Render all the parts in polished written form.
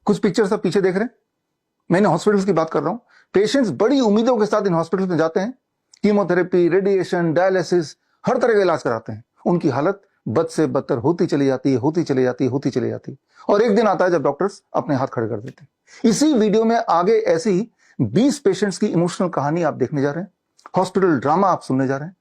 कुछ पिक्चर्स आप पीछे देख रहे हैं, मैंने हॉस्पिटल्स की बात कर रहा हूं। पेशेंट्स बड़ी उम्मीदों के साथ इन हॉस्पिटल्स में जाते हैं, कीमोथेरेपी, रेडिएशन, डायलिसिस, हर तरह का इलाज कराते हैं। उनकी हालत बद से बदतर होती चली जाती है, होती चली जाती है, होती चली जाती है, और एक दिन आता है जब डॉक्टर्स अपने हाथ खड़े कर देते हैं। इसी वीडियो में आगे ऐसी ही 20 पेशेंट्स की इमोशनल कहानी आप देखने जा रहे हैं, हॉस्पिटल ड्रामा आप सुनने जा रहे हैं,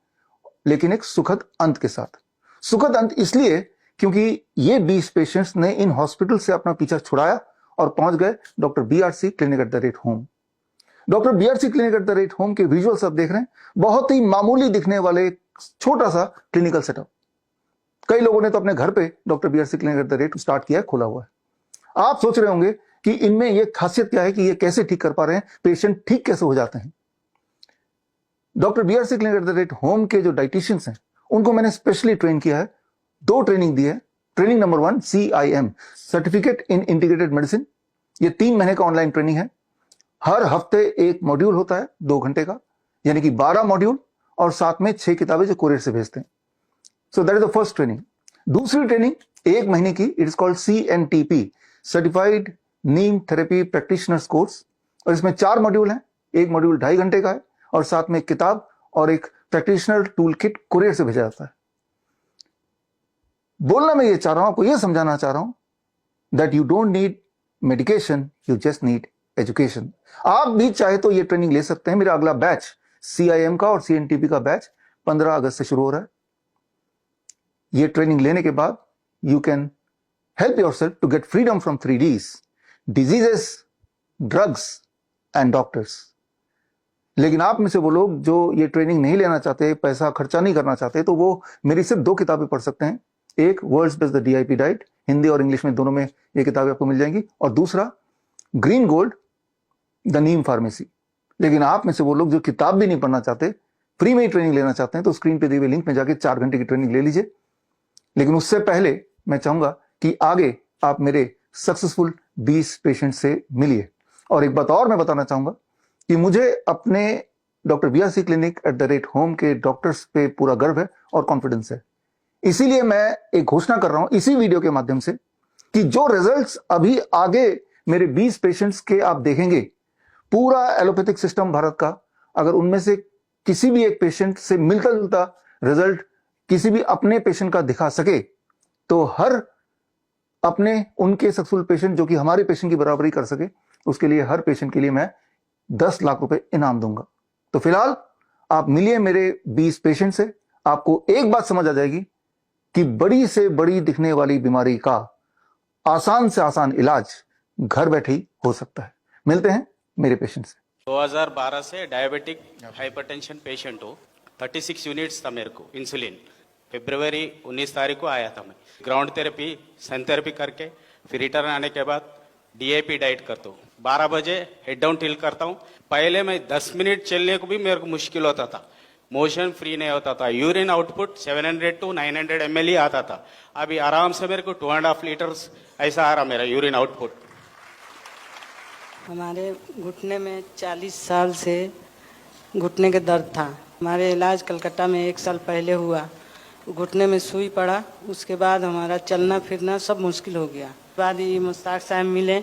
लेकिन एक सुखद अंत के साथ। सुखद अंत इसलिए क्योंकि ये 20 पेशेंट्स ने इन हॉस्पिटल से अपना पीछा छुड़ाया और पहुंच गए doctor BRC clinic at the rate home. Doctor BRC clinic at the rate home के विजुअल्स आप देख रहे हैं, बहुत ही मामूली दिखने वाले छोटा सा क्लिनिकल सेटअप। कई लोगों ने तो अपने घर पे doctor BRC clinic at the rate start किया है, खोला हुआ है। आप सोच रहे होंगे कि इनमें यह खासियत क्या है कि ये कैसे ठीक कर पा रहे हैं, पेशेंट ठीक कैसे हो जाते हैं। Doctor BRC clinic at the rate home के जो डाइटिशियंस हैं उनको मैंने स्पेशली ट्रेन किया है, 2 ट्रेनिंग दी है। Training number 1 CIM, certificate in integrated medicine, ये 3 महीने का ऑनलाइन ट्रेनिंग है। हर हफ्ते एक मॉड्यूल होता है 2 घंटे का, यानी कि 12 मॉड्यूल, और साथ में 6 किताबें जो कोरियर से भेजते हैं। So that is the first training. दूसरी ट्रेनिंग 1 महीने की, it is called CNTP, certified Neem therapy practitioners course, और इसमें 4 मॉड्यूल हैं। एक मॉड्यूल 2.5 घंटे का है, और साथ में एक किताब और एक प्रैक्टिशनर टूल किट कोरियर से भेजा जाता है। बोलना मैं ये चाह रहा हूं, आपको ये समझाना चाह रहा हूं that you don't need medication, you just need education. आप भी चाहे तो ये ट्रेनिंग ले सकते हैं। मेरा अगला बैच CIM का और CNTP का बैच 15 अगस्त से शुरू हो रहा है। ये ट्रेनिंग लेने के बाद you can help yourself to get freedom from 3 Ds, diseases, drugs and doctors. लेकिन आप में से वो लोग जो ये ट्रेनिंग नहीं लेना चाहते, पैसा खर्चा नहीं करना चाहते, तो वो मेरी सिर्फ 2 किताबें पढ़ सकते हैं। एक world's best the DIP diet, Hindi और इंग्लिश में दोनों में ये किताबें आपको मिल जाएंगी, और दूसरा green gold the Neem pharmacy. लेकिन आप में से वो लोग जो किताब भी नहीं पढ़ना चाहते, फ्री में ही ट्रेनिंग लेना चाहते हैं, तो स्क्रीन पे दिए हुए लिंक में जाके 4 घंटे की ट्रेनिंग ले लीजिए। लेकिन उससे पहले मैं चाहूंगा कि आगे आप मेरे सक्सेसफुल 20 पेशेंट से मिलिए। और एक बात और मैं बताना चाहूंगा कि मुझे अपने doctor BRC clinic at the rate home के डॉक्टर्स पे पूरा गर्व है और कॉन्फिडेंस है। इसीलिए मैं एक घोषणा कर रहा हूं इसी वीडियो के माध्यम से कि जो रिजल्ट्स अभी आगे मेरे 20 पेशेंट्स के आप देखेंगे, पूरा एलोपैथिक सिस्टम भारत का, अगर उनमें से किसी भी एक पेशेंट से मिलता जुलता रिजल्ट किसी भी अपने पेशेंट का दिखा सके, तो हर अपने उनके सक्सेसफुल पेशेंट जो कि हमारे पेशेंट की बराबरी कर सके, उसके लिए हर पेशेंट के लिए मैं 10 लाख रुपए इनाम दूंगा। तो फिलहाल आप मिलिए मेरे 20 पेशेंट से, आपको एक बात समझ आ जाएगी कि बड़ी से बड़ी दिखने वाली बीमारी का आसान से आसान इलाज घर बैठे ही हो सकता है। मिलते हैं मेरे पेशेंट से। 2012 से डायबिटिक हाइपरटेंशन पेशेंट हूँ। 36 यूनिट्स था मेरे को इंसुलिन। फरवरी 19 तारीख को आया था मैं। ग्राउंड थेरेपी, सन थेरेपी करके फिर रिटर्न आने के बाद DIP डाइट करता हूँ। 12 बजे हेड डाउन टिल करता हूँ। पहले मैं 10 मिनट चलने को भी मेरे को मुश्किल होता था, मोशन फ्री नहीं होता था। यूरिन आउटपुट 700 to 900 ml ही आता था। अभी आराम से मेरे को 2.5 लीटर्स ऐसा आ रहा मेरा यूरिन आउटपुट। हमारे घुटने में 40 साल से घुटने के दर्द था। हमारे इलाज कलकत्ता में 1 साल पहले हुआ। घुटने में सुई पड़ा, उसके बाद हमारा चलना फिरना सब मुश्किल हो गया। बाद ये मुश्ताक साहब मिले,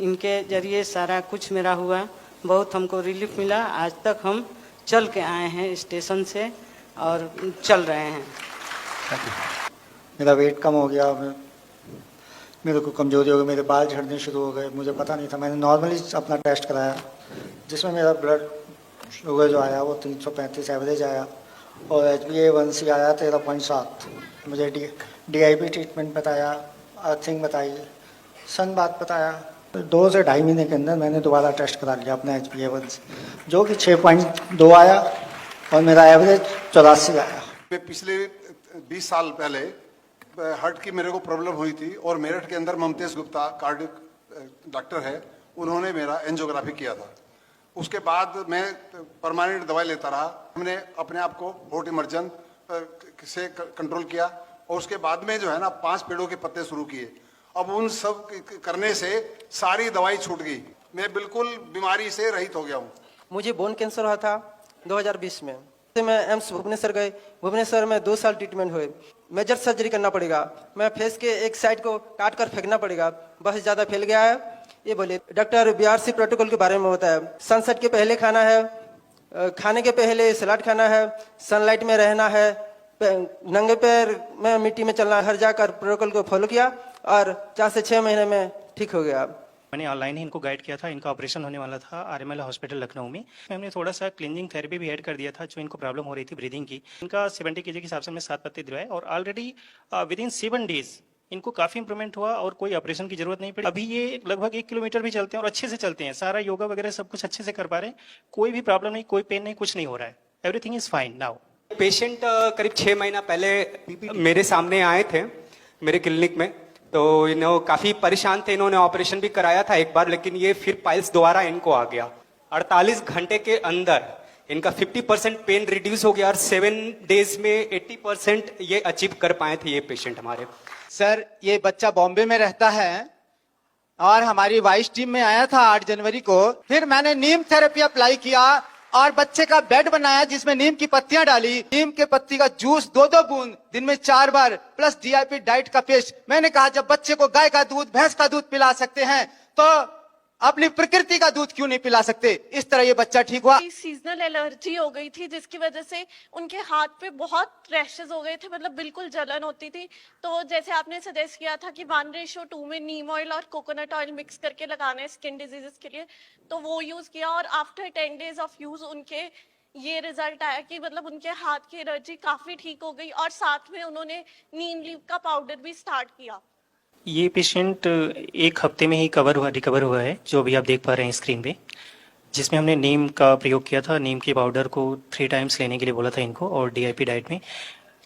इनके जरिए सारा कुछ मेरा हुआ, बहुत हमको रिलीफ मिला। आज तक हम चल के आए हैं स्टेशन से और चल रहे हैं। मेरा वेट कम हो गया, मेरे को कमजोरी हो गई, मेरे बाल झड़ने शुरू हो गए। मुझे पता नहीं था, मैंने नॉर्मली अपना टेस्ट कराया जिसमें मेरा ब्लड शुगर जो आया वो 335 एवरेज आया, और HbA1c आया 13.7। मुझे DIP ट्रीटमेंट बताया, अर्थिंग बताई, सन बात बताया। 2 से 2.5 महीने के अंदर मैंने दोबारा टेस्ट करा लिया अपना HbA1c, जो कि 6.2 आया, और मेरा एवरेज 84 आया। पिछले 20 साल पहले हार्ट की मेरे को प्रॉब्लम हुई थी, और मेरठ के अंदर ममतेज गुप्ता कार्डियक डॉक्टर है, उन्होंने मेरा एंजियोग्राफी किया था। उसके बाद मैं परमानेंट दवाई लेता रहा। हमने अपने आप को होट इमर्जन से कंट्रोल किया, और उसके बाद में जो है ना 5 पेड़ों के पत्ते शुरू किए। अब उन सब करने से सारी दवाई छूट गई, मैं बिल्कुल बीमारी से रहित हो गया हूँ। मुझे बोन कैंसर हुआ था 2020 में। मैं एम्स भुवनेश्वर गए, भुवनेश्वर में 2 साल ट्रीटमेंट हुए। मेजर सर्जरी करना पड़ेगा, मैं फेस के एक साइड को काट कर फेंकना पड़ेगा, बहुत ज़्यादा फैल गया है। ये बोलिए डॉक्टर बीआरसी प्रोटोकॉल के बारे में बताया। सनसेट के पहले खाना है, खाने के पहले सलाद खाना है, सनलाइट में रहना है, नंगे पैर में मिट्टी में चलना, हर जाकर प्रोटोकॉल को फॉलो किया और 4 से 6 महीने में ठीक हो गया। मैंने ऑनलाइन ही इनको गाइड किया था। इनका ऑपरेशन होने वाला था आरएमएल हॉस्पिटल लखनऊ में। हमने थोड़ा सा क्लींजिंग थेरेपी भी ऐड कर दिया था जो इनको प्रॉब्लम हो रही थी ब्रीदिंग की। इनका 70 kg के हिसाब से हमने 7 पत्ते दिलवाए और ऑलरेडी विद इन 7 डेज इनको काफी इंप्रूवमेंट हुआ और कोई ऑपरेशन की जरूरत नहीं पड़ी। अभी ये लगभग 1 किलोमीटर भी चलते हैं और अच्छे से चलते हैं। सारा योगा वगैरह सब कुछ अच्छे से कर पा रहे हैं। कोई भी प्रॉब्लम नहीं, कोई पेन नहीं, कुछ नहीं हो रहा है। Everything is fine now. Patient करीब 6 महीना पहले मेरे सामने आए थे मेरे क्लिनिक में, तो इन्होंने काफी परेशान थे। इन्होंने ऑपरेशन भी कराया था एक बार, लेकिन ये फिर पाइल्स दोबारा इनको आ गया। 48 घंटे के अंदर इनका 50% पेन रिड्यूस हो गया और 7 डेज में 80% ये अचीव कर पाए थे ये पेशेंट हमारे। सर, ये बच्चा बॉम्बे में रहता है और हमारी वाइस टीम में आया था 8 जनवरी को। फिर मैंने नीम थेरेपी अप्लाई किया और बच्चे का बेड बनाया जिसमें नीम की पत्तियां डाली, नीम के पत्ती का जूस 2-2 बूंद दिन में 4 बार, प्लस डीआईपी डाइट का पेस्ट। मैंने कहा जब बच्चे को गाय का दूध, भैंस का दूध पिला सकते हैं तो अपनी प्रकृति का दूध क्यों नहीं पिला सकते। इस तरह ये बच्चा ठीक हुआ। सीजनल एलर्जी हो गई थी जिसकी वजह से उनके हाथ पे बहुत रैशेस हो गए थे, मतलब बिल्कुल जलन होती थी। तो जैसे आपने सजेस्ट किया था कि 1:2 में नीम ऑयल और कोकोनट ऑयल मिक्स करके लगाना है स्किन डिजीजेस के लिए, तो वो यूज किया और आफ्टर 10 डेज ऑफ यूज उनके ये रिजल्ट आया कि मतलब उनके हाथ की एलर्जी काफी ठीक हो गई और साथ में उन्होंने नीम लीफ का पाउडर भी स्टार्ट किया। ये पेशेंट 1 हफ्ते में ही रिकवर हुआ है, जो अभी आप देख पा रहे हैं स्क्रीन पे, जिसमें हमने नीम का प्रयोग किया था। नीम के पाउडर को 3 टाइम्स लेने के लिए बोला था इनको और डीआईपी डाइट में,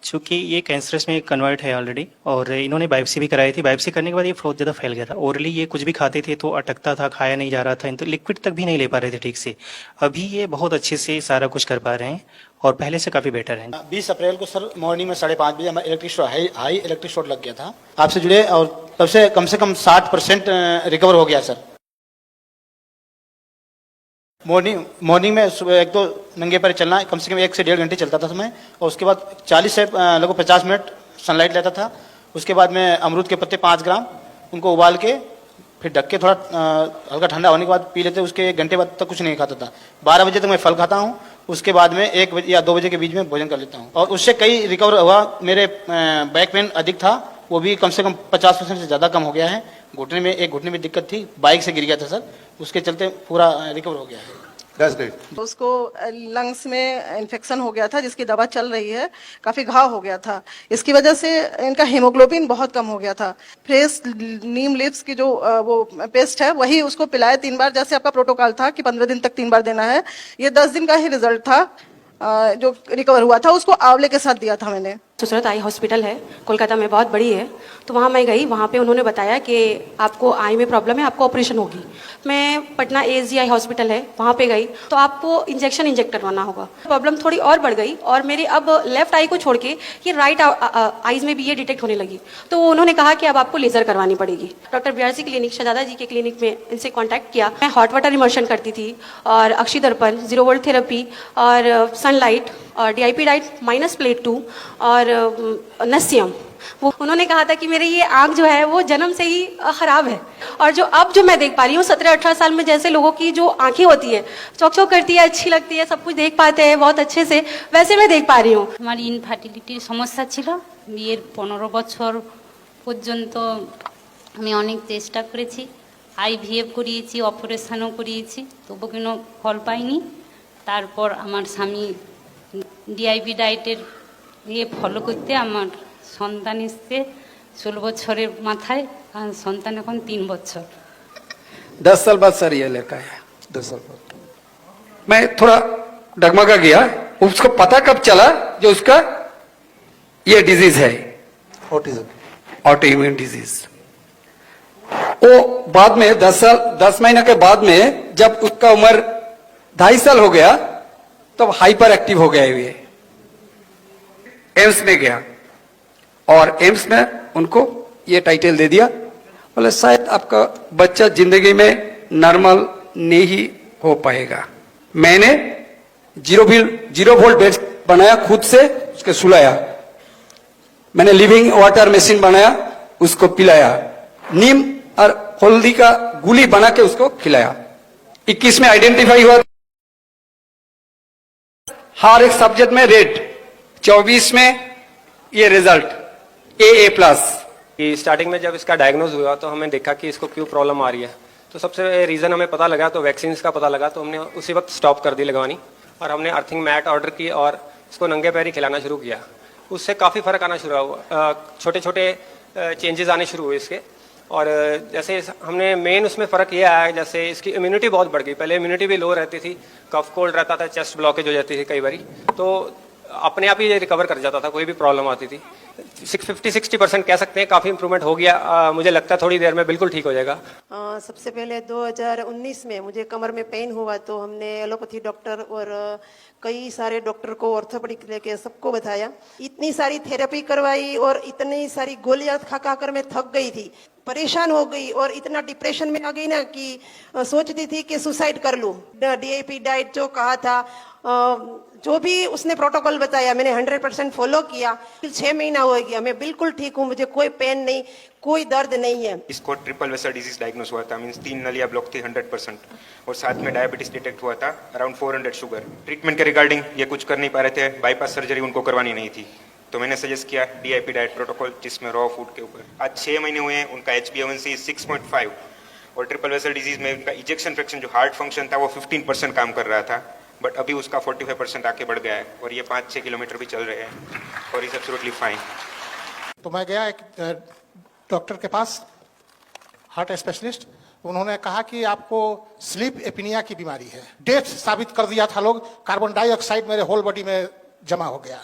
चूँकि ये कैंसरस में कन्वर्ट है ऑलरेडी। और इन्होंने बायोप्सी भी कराई थी। बायोप्सी करने के बाद ये बहुत ज़्यादा फैल गया था। ओरली ये कुछ भी खाते थे तो अटकता था, खाया नहीं जा रहा था, तो लिक्विड तक भी नहीं ले पा रहे थे ठीक से। अभी ये बहुत अच्छे से सारा कुछ कर पा रहे हैं और पहले से काफ़ी बेटर हैं। 20 अप्रैल को सर मॉर्निंग में 5:30 बजे हमारा हाई इलेक्ट्रिक शॉर्ट लग गया था। आपसे जुड़े और तब से कम 60% रिकवर हो गया सर। मॉर्निंग में सुबह 1-2 नंगे पैर चलना कम से कम 1 से 1.5 घंटे चलता था समय, और उसके बाद 40 से लगभग 50 मिनट सनलाइट लेता था। उसके बाद में अमरूद के पत्ते 5 ग्राम उनको उबाल के फिर ढक के थोड़ा हल्का ठंडा होने के बाद पी लेते। उसके 1 घंटे बाद तक कुछ नहीं खाता था। 12 बजे तक मैं फल खाता हूँ, उसके बाद में 1 बजे या 2 बजे के बीच में भोजन कर लेता हूँ और उससे कई रिकवर हुआ। मेरे बैक पेन अधिक था, वो भी कम से कम 50% से ज़्यादा कम हो गया है। एक घुटने में दिक्कत थी, बाइक से गिर गया था सर, उसके चलते पूरा रिकवर हो गया है। That's great. उसको लंग्स में इन्फेक्शन हो गया था जिसकी दवा चल रही है, काफी घाव हो गया था। इसकी वजह से इनका हीमोग्लोबिन बहुत कम हो गया था। फ्रेश नीम लीव्स की जो वो पेस्ट है वही उसको पिलाए 3 बार, जैसे आपका प्रोटोकॉल था कि 15 दिन तक 3 बार देना है। ये 10 दिन का ही रिजल्ट था जो रिकवर हुआ था। उसको आंवले के साथ दिया था मैंने। सुसरत आई हॉस्पिटल है कोलकाता में, बहुत बड़ी है, तो वहाँ मैं गई। वहाँ पे उन्होंने बताया कि आपको आई में प्रॉब्लम है, आपको ऑपरेशन होगी। मैं पटना ASGI हॉस्पिटल है वहाँ पे गई तो आपको इंजेक्ट करवाना होगा। प्रॉब्लम थोड़ी और बढ़ गई और मेरी अब लेफ्ट आई को छोड़ के ये राइट आईज में भी ये डिटेक्ट होने लगी। तो उन्होंने कहा कि अब आपको लेजर करवानी पड़ेगी। डॉक्टर BRC क्लिनिक, शहजादा जी के क्लिनिक में इनसे कॉन्टैक्ट किया। मैं हॉट वाटर इमर्शन करती थी और अक्षी दर्पण, 0 वोल्ट थेरेपी और सनलाइट और DIP डाइट -2 और नस्यम। वो उन्होंने कहा था कि मेरी ये आंख जो है वो जन्म से ही खराब है और जो मैं देख पा रही हूँ 17-18 साल में जैसे लोगों की जो आंखें होती है चौक करती है, अच्छी लगती है, सब कुछ देख पाते हैं बहुत अच्छे से, वैसे मैं देख पा रही हूँ। हमारी इनफार्टिलिटीर समस्या ছিল। বিয়ের 15 বছর পর্যন্ত আমি অনেক চেষ্টা করেছি, IVF করিয়েছি, অপারেশনও করিয়েছি, তবু কোনো ফল পাইনি। তারপর আমার স্বামী DIP ডায়েটের ইয়ে ফলো করতে আমার সন্তান এসছে 16 বছরের মাথায়, আর সন্তান এখন 3 বছর। 10 साल बाद सर ये लड़का है। 10 साल बाद मैं थोड़ा डगमगा गया, उसको पता कब चला जो उसका ये डिजीज है, ऑटिज्म। Autoimmune disease. वो बाद में 10 महीने के बाद में जब उसका उम्र 2.5 साल हो गया तब हाइपर एक्टिव हो गया ये। एम्स में गया और एम्स में उनको ये टाइटल दे दिया, बोले शायद आपका बच्चा जिंदगी में नॉर्मल नहीं हो पाएगा। मैंने 0 वोल्ट बेड बनाया, खुद से उसके सुलाया। मैंने लिविंग वाटर मशीन बनाया, उसको पिलाया। नीम और हल्दी का गोली बना के उसको खिलाया। 21 में आइडेंटिफाई हुआ हर एक सब्जेक्ट में रेड, 24 में ये रिजल्ट AA+। स्टार्टिंग में जब इसका डायग्नोज हुआ तो हमें देखा कि इसको क्यों प्रॉब्लम आ रही है, तो सबसे रीज़न हमें पता लगा तो वैक्सीन का पता लगा, तो हमने उसी वक्त स्टॉप कर दी लगवानी और हमने अर्थिंग मैट ऑर्डर की और इसको नंगे पैर ही खिलाना शुरू किया। उससे काफ़ी फ़र्क आना शुरू हुआ, छोटे छोटे चेंजेस आने शुरू हुए इसके। और जैसे हमने मेन उसमें फ़र्क ये आया, जैसे इसकी इम्यूनिटी बहुत बढ़ गई। पहले इम्यूनिटी भी लो रहती थी, कफ कोल्ड रहता था, चेस्ट ब्लॉकेज हो जाती थी कई बारी, तो अपने आप ही रिकवर कर जाता था, कोई भी प्रॉब्लम आती थी। 50-60% कह सकते हैं काफ़ी इंप्रूवमेंट हो गया। मुझे लगता है थोड़ी देर में बिल्कुल ठीक हो जाएगा। सबसे पहले 2019 में मुझे कमर में पेन हुआ तो हमने एलोपैथी डॉक्टर और कई सारे डॉक्टर को, ऑर्थोपेडिक लेके सबको बताया। इतनी सारी थेरेपी करवाई और इतनी सारी गोलियां खा खा कर मैं थक गई थी, परेशान हो गई और इतना डिप्रेशन में आ गई ना कि सोचती थी कि सुसाइड कर लूं। DIP डाइट जो कहा था, जो भी उसने प्रोटोकॉल बताया मैंने 100% फॉलो किया। 6 महीना हो गया, मैं बिल्कुल ठीक हूँ, मुझे कोई पेन नहीं, कोई दर्द नहीं है। इसको ट्रिपल वेसल डिजीज डायग्नोस हुआ था, मींस 3 नलियां ब्लॉक थी 100% और साथ में डायबिटीज डिटेक्ट हुआ था, अराउंड 400 शुगर। ट्रीटमेंट के रिगार्डिंग ये कुछ कर नहीं पा रहे थे, बाईपास सर्जरी उनको करवानी नहीं थी, तो मैंने सजेस्ट किया DIP डाइट प्रोटोकॉल, जिसमें रॉ फूड के ऊपर। आज 6 महीने हुए हैं, उनका HbA1c 6.5 और ट्रिपल वेसल डिजीज में उनका इजेक्शन फ्रैक्शन जो हार्ट फंक्शन था वो 15% काम कर रहा था, बट अभी उसका 45% आके बढ़ गया है और ये 5-6 किलोमीटर भी चल रहे हैं और इज एब्सोल्युटली फाइन। तो मैं गया एक डॉक्टर के पास, हार्ट स्पेशलिस्ट। उन्होंने कहा कि आपको स्लीप एपनिया की बीमारी है। डेथ साबित कर दिया था लोग, कार्बन डाइऑक्साइड मेरे होल बॉडी में जमा हो गया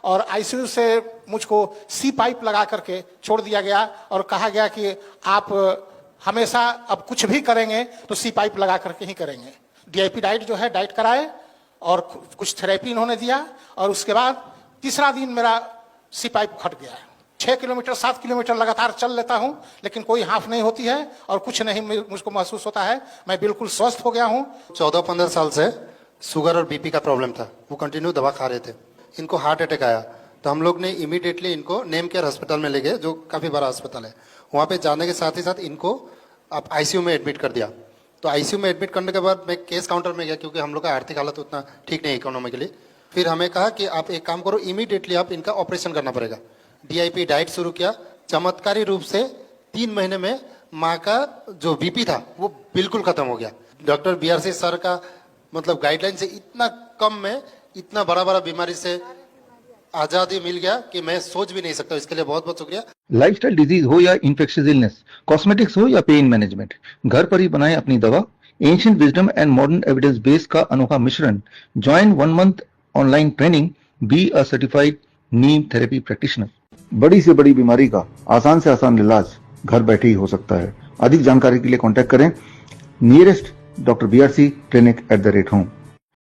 और ICU से मुझको C पाइप लगा करके छोड़ दिया गया और कहा गया कि आप हमेशा अब कुछ भी करेंगे तो C पाइप लगा करके ही करेंगे। DIP डाइट जो है डाइट कराए और कुछ थेरेपी इन्होंने दिया और उसके बाद तीसरा दिन मेरा C पाइप फट गया। 6 किलोमीटर 7 किलोमीटर लगातार चल लेता हूं लेकिन कोई हाफ नहीं होती है और कुछ नहीं मुझको महसूस होता है, मैं बिल्कुल स्वस्थ हो गया हूं। 14-15 साल से शुगर और BP का प्रॉब्लम था, वो कंटिन्यू दवा खा रहे थे। इनको हार्ट अटैक आया तो हम लोग ने इमीडिएटली इनको नेम केयर अस्पताल में ले गए, जो काफी बड़ा अस्पताल है। वहां पे जाने के साथ ही साथ इनको आप ICU में एडमिट कर दिया। तो ICU में एडमिट करने के बाद मैं केस काउंटर में गया, क्योंकि हम लोग का आर्थिक हालत उतना ठीक नहीं इकोनॉमिकली। फिर हमें कहा कि आप एक काम करो, इमीडिएटली आप इनका ऑपरेशन करना पड़ेगा। DIP डाइट शुरू किया, चमत्कारी रूप से 3 महीने में माँ का जो BP था वो बिल्कुल खत्म हो गया। डॉक्टर BRC सर का मतलब गाइडलाइन से इतना कम में इतना बड़ा बीमारी से आजादी मिल गया कि मैं सोच भी नहीं सकता। इसके लिए बहुत बहुत शुक्रिया। लाइफस्टाइल डिजीज हो या इन्फेक्शियस इलनेस, कॉस्मेटिक्स हो या पेन मैनेजमेंट, घर पर ही बनाएं अपनी दवा। Ancient wisdom and modern evidence base का अनोखा मिश्रण। Join 1 month online training, be a certified Neem therapy practitioner. बड़ी से बड़ी बीमारी का आसान से आसान इलाज घर बैठे ही हो सकता है। अधिक जानकारी के लिए कॉन्टैक्ट करें nearest doctor BRC clinic @ home.